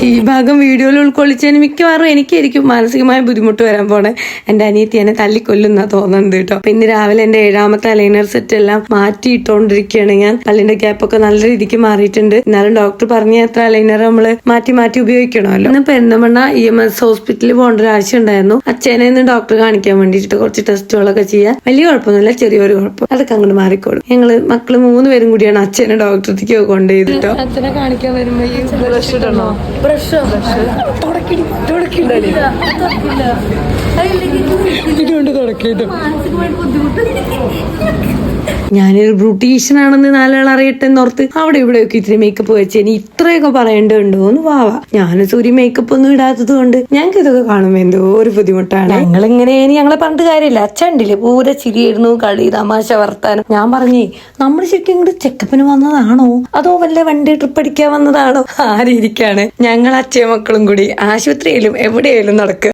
ഈ ഭാഗം വീഡിയോയിൽ ഉൾക്കൊള്ളിച്ചതിന് മിക്കവാറും എനിക്കായിരിക്കും മാനസികമായ ബുദ്ധിമുട്ട് വരാൻ പോണേ. എന്റെ അനിയത്തി എന്നെ തല്ലിക്കൊല്ലുന്ന തോന്നുന്നുണ്ട് കേട്ടോ. പിന്നെ രാവിലെ എന്റെ 7ാമത്തെ അലൈനർ സെറ്റ് എല്ലാം മാറ്റിയിട്ടോണ്ടിരിക്കുകയാണ് ഞാൻ. പല്ലിന്റെ ക്യാപ്പൊക്കെ നല്ല രീതിക്ക് മാറിയിട്ടുണ്ട്. എന്നാലും ഡോക്ടർ പറഞ്ഞ എത്ര അലൈനർ നമ്മള് മാറ്റി മാറ്റി ഉപയോഗിക്കണമല്ലോ. ഇന്ന് പെരുന്തമണ്ണ EMS ഹോസ്പിറ്റലിൽ പോകേണ്ട ഒരു ആവശ്യം ഉണ്ടായിരുന്നു. അച്ഛനെ ഇന്ന് ഡോക്ടർ കാണിക്കാൻ വേണ്ടിയിട്ട് കുറച്ച് ടെസ്റ്റുകളൊക്കെ ചെയ്യാൻ. വലിയ കുഴപ്പമൊന്നുമില്ല, ചെറിയൊരു കുഴപ്പം. അതൊക്കെ അങ്ങോട്ട് മാറിക്കോളും. ഞങ്ങള് മക്കള് 3 പേരും കൂടിയാണ് അച്ഛനെ ഡോക്ടറേക്ക് കൊണ്ടുപോയിട്ടോ. അച്ഛനെ കാണിക്കാൻ വരുമ്പോ ഈ ബ്രഷ് ഇടണോ? ബ്രഷ് ഇതുകൊണ്ട് തുടക്കിയിട്ടു. ഞാനൊരു ബ്യൂട്ടീഷ്യനാണെന്ന് 4 ആൾ അറിയട്ടെ എന്നോർത്ത് അവിടെ ഇവിടെയൊക്കെ ഇത്തിരി മേക്കപ്പ് വെച്ച് ഇനി ഇത്രയൊക്കെ പറയേണ്ടതുണ്ടോ എന്ന് വാവാ. ഞാനും സൂര്യ മേക്കപ്പ് ഒന്നും ഇടാത്തത് കൊണ്ട് ഞങ്ങൾക്ക് ഇതൊക്കെ കാണുമ്പോ എന്തോ ഒരു ബുദ്ധിമുട്ടാണ്. ഞങ്ങളിങ്ങനെ ഞങ്ങളെ പറഞ്ഞിട്ട് കാര്യമില്ല. അച്ഛണ്ടില്ലേ പൂര ചിരിയായിരുന്നു, കളി തമാശ വർത്താനം. ഞാൻ പറഞ്ഞേ നമ്മൾ ശരിക്കും ഇങ്ങോട്ട് ചെക്കപ്പിന് വന്നതാണോ അതോ വല്ല വണ്ടി ട്രിപ്പ് അടിക്കാൻ വന്നതാണോ? ആ രീതിക്കാണ് ഞങ്ങൾ അച്ഛൻ മക്കളും കൂടി ആശുപത്രിയിലും എവിടെയായാലും നടക്കുക.